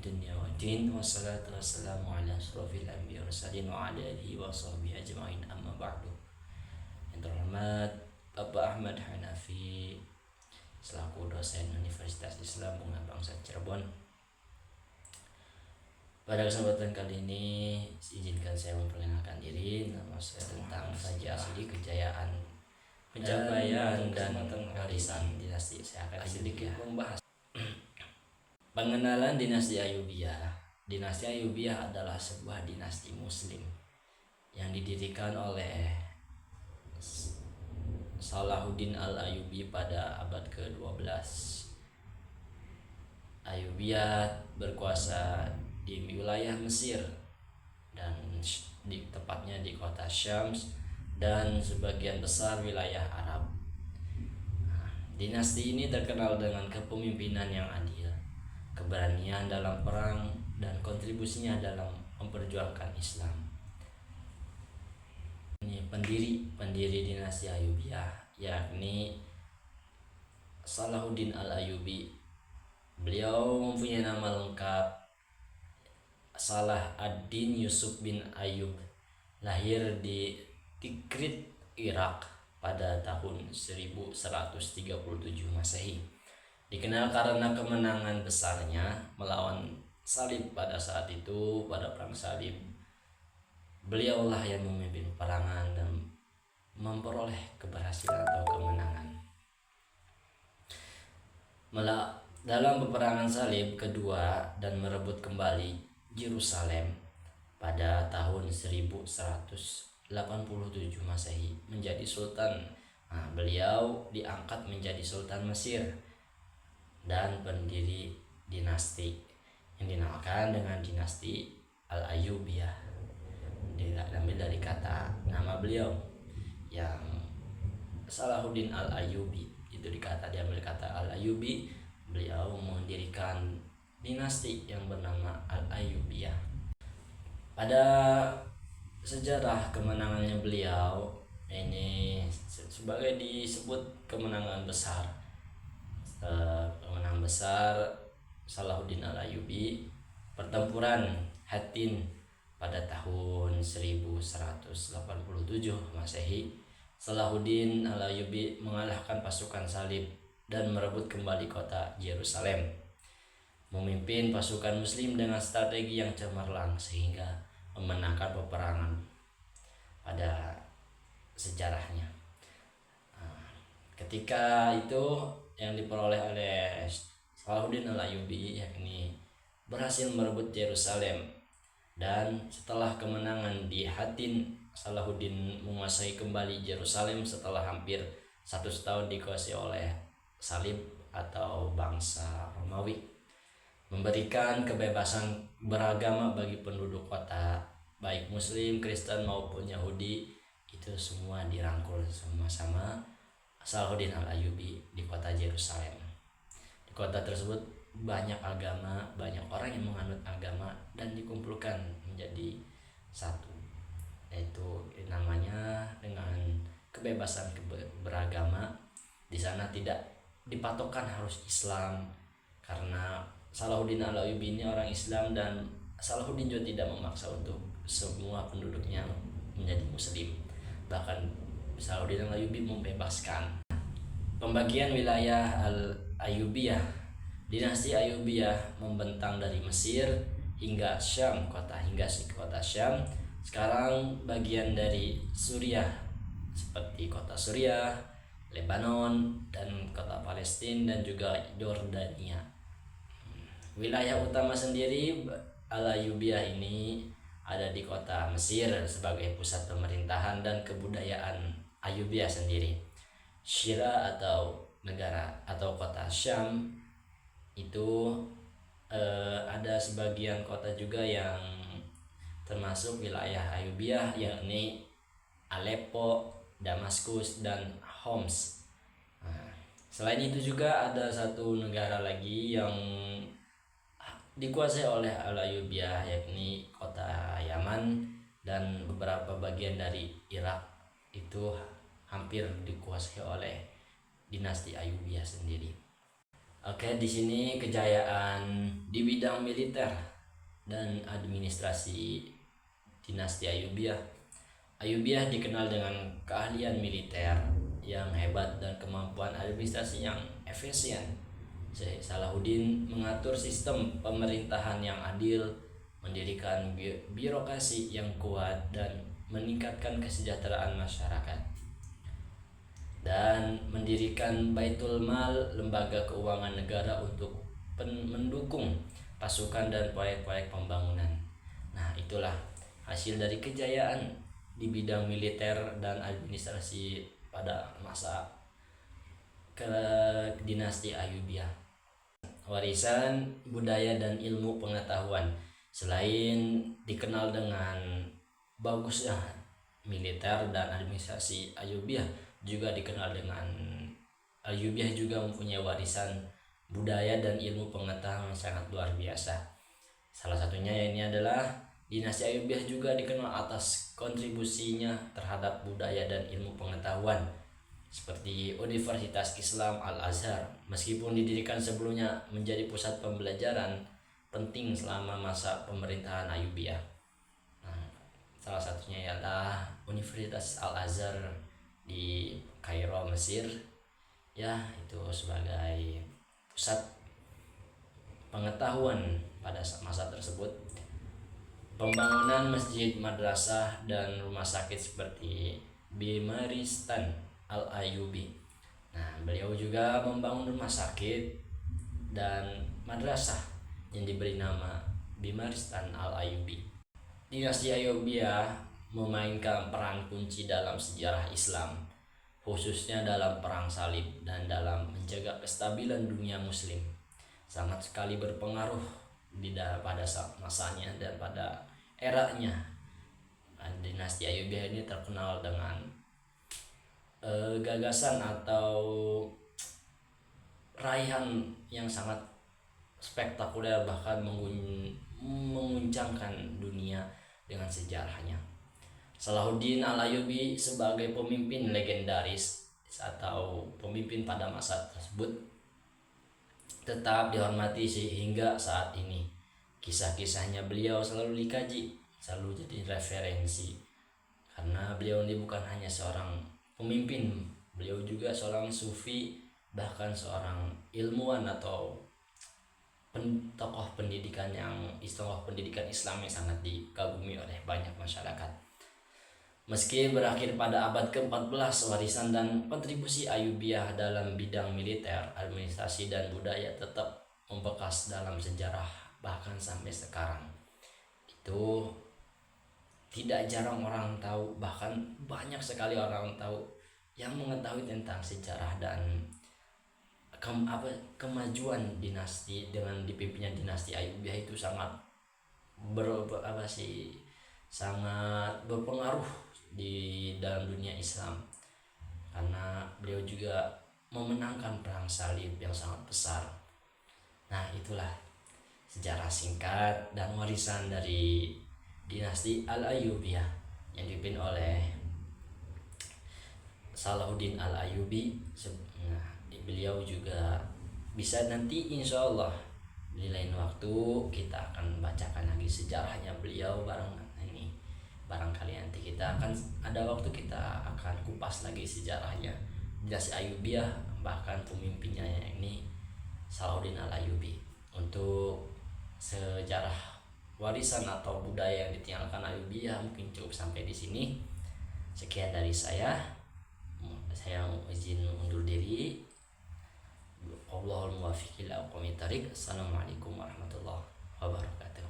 dunya waddin. Wassalatu wassalamu ala asrofil anbiya warsalin wa ala alihi wa sahbihi ajma'in, amma ba'du. Yang terhormat Bapak Ahmad Hanafi selaku dosen Universitas Islam Bunga Bangsa Cirebon, pada kesempatan kali ini izinkan saya memperkenalkan diri. Nama saya tentang Raja Asli Kejayaan, Pencapaian dan Warisan Dinasti. Saya akan sedikit membahas pengenalan dinasti Ayyubiyah. Dinasti Ayyubiyah adalah sebuah dinasti Muslim yang didirikan oleh Salahuddin Al-Ayyubi pada abad ke-12. Ayyubiyah berkuasa di wilayah Mesir dan tepatnya di kota Syams dan sebagian besar wilayah Arab. Dinasti ini terkenal dengan kepemimpinan yang adil, keberanian dalam perang, dan kontribusinya dalam memperjuangkan Islam. Ini pendiri dinasti Ayyubiyah, yakni Salahuddin Al-Ayyubi. Beliau mempunyai nama lengkap Salah ad-Din Yusuf bin Ayyub, lahir di Tikrit, Irak pada tahun 1137 Masehi. Dikenal karena kemenangan besarnya melawan salib pada saat itu, pada perang salib. Beliaulah yang memimpin peperangan dan memperoleh keberhasilan atau kemenangan. Dalam peperangan salib kedua dan merebut kembali Yerusalem pada tahun 1187 Masehi menjadi sultan. Beliau diangkat menjadi sultan Mesir dan pendiri dinasti yang dinamakan dengan dinasti Al-Ayyubiyah. Diambil dari kata nama beliau yang Salahuddin Al-Ayyubi, itu diambil kata Al-Ayyubi. Beliau mendirikan dinasti yang bernama Al-Ayyubiyah. Pada sejarah kemenangannya beliau ini sebagai disebut kemenangan besar. Kemenangan besar Salahuddin Al-Ayyubi, pertempuran Hattin pada tahun 1187 Masehi. Salahuddin Al-Ayyubi mengalahkan pasukan salib dan merebut kembali kota Yerusalem, memimpin pasukan muslim dengan strategi yang cemerlang sehingga memenangkan peperangan pada sejarahnya. Ketika itu yang diperoleh oleh Salahuddin Al-Ayyubi yakni berhasil merebut Yerusalem, dan setelah kemenangan di Hattin, Salahuddin menguasai kembali Yerusalem setelah hampir 100 tahun dikuasai oleh salib atau bangsa Romawi, memberikan kebebasan beragama bagi penduduk kota, baik Muslim, Kristen maupun Yahudi. Itu semua dirangkul sama-sama Salahuddin Al-Ayyubi di kota Yerusalem. Di kota tersebut banyak agama, banyak orang yang menganut agama dan dikumpulkan menjadi satu, yaitu namanya dengan kebebasan beragama. Di sana tidak dipatokkan harus Islam, karena Salahuddin Al-Ayyubi ini orang Islam dan Salahuddin juga tidak memaksa untuk semua penduduknya menjadi Muslim. Bahkan Salahuddin Al-Ayyubi membebaskan. Pembagian wilayah Al-Ayyubiyah. Dinasti Ayyubiyah membentang dari Mesir hingga Syam, kota Syam. Sekarang bagian dari Suriah seperti kota Suriah, Lebanon, dan kota Palestina dan juga Yordania. Wilayah utama sendiri Al-Ayyubiyah ini ada di kota Mesir sebagai pusat pemerintahan dan kebudayaan Ayyubiyah sendiri. Syira atau negara atau kota Syam itu ada sebagian kota juga yang termasuk wilayah Ayyubiyah, yakni Aleppo, Damaskus, dan Homs. Selain itu juga ada satu negara lagi yang dikuasai oleh Al-Ayyubiyah, yakni kota Yaman, dan beberapa bagian dari Irak itu hampir dikuasai oleh dinasti Ayyubiyah sendiri. Oke, di sini kejayaan di bidang militer dan administrasi dinasti Ayyubiyah. Ayyubiyah dikenal dengan keahlian militer yang hebat dan kemampuan administrasi yang efisien. Salahuddin mengatur sistem pemerintahan yang adil, mendirikan birokrasi yang kuat dan meningkatkan kesejahteraan masyarakat, dan mendirikan Baitul Mal, lembaga keuangan negara untuk mendukung pasukan dan proyek-proyek pembangunan. Nah, itulah hasil dari kejayaan di bidang militer dan administrasi pada masa ke dinasti Ayyubiyah. Warisan budaya dan ilmu pengetahuan. Selain dikenal dengan bagusnya militer dan administrasi Ayyubiyah, juga dikenal dengan Ayyubiyah juga mempunyai warisan budaya dan ilmu pengetahuan yang sangat luar biasa. Salah satunya ini adalah dinasti Ayyubiyah juga dikenal atas kontribusinya terhadap budaya dan ilmu pengetahuan, seperti Universitas Islam Al-Azhar. Meskipun didirikan sebelumnya menjadi pusat pembelajaran penting selama masa pemerintahan Ayyubiyah. Nah, salah satunya ialah Universitas Al-Azhar di Kairo, Mesir. Ya, itu sebagai pusat pengetahuan pada masa tersebut. Pembangunan masjid, madrasah, dan rumah sakit seperti Bimaristan Al-Ayyubi. Nah, beliau juga membangun rumah sakit dan madrasah yang diberi nama Bimaristan Al-Ayyubi. Dinasti Ayyubiyah memainkan peran kunci dalam sejarah Islam, khususnya dalam perang salib dan dalam menjaga kestabilan dunia muslim. Sangat sekali berpengaruh pada masanya dan pada eranya. Dinasti Ayyubiyah ini terkenal dengan gagasan atau raihan yang sangat spektakuler, bahkan menguncangkan dunia dengan sejarahnya. Salahuddin Al-Ayyubi sebagai pemimpin legendaris atau pemimpin pada masa tersebut tetap dihormati sehingga saat ini. Kisah-kisahnya beliau selalu dikaji, selalu jadi referensi, karena beliau ini bukan hanya seorang pemimpin, beliau juga seorang sufi, bahkan seorang ilmuwan atau tokoh pendidikan Islam yang sangat dikagumi oleh banyak masyarakat. Meski berakhir pada abad ke-14, warisan dan kontribusi Ayyubiyah dalam bidang militer, administrasi, dan budaya tetap membekas dalam sejarah bahkan sampai sekarang. Itu tidak jarang orang tahu, bahkan banyak sekali orang tahu yang mengetahui tentang sejarah dan kemajuan dinasti dengan dipimpinnya dinasti Ayyubiyah itu sangat sangat berpengaruh di dalam dunia Islam, karena beliau juga memenangkan perang salib yang sangat besar. Nah, itulah sejarah singkat dan warisan dari dinasti Al-Ayyubiyah yang dipimpin oleh Salahuddin Al-Ayyubi. Nah, beliau juga bisa nanti insya Allah di lain waktu kita akan bacakan lagi sejarahnya beliau barangkali nanti kita akan ada waktu, kita akan kupas lagi sejarahnya dinasti Ayyubiyah, bahkan pemimpinnya ini Salahuddin Al-Ayyubi. Untuk sejarah warisan atau budaya yang ditinggalkan Ayyubiyah mungkin cukup sampai di sini. Sekian dari saya izin undur diri. Allahul muwaffiq ila aqwamit thariq. Assalamualaikum warahmatullahi wabarakatuh.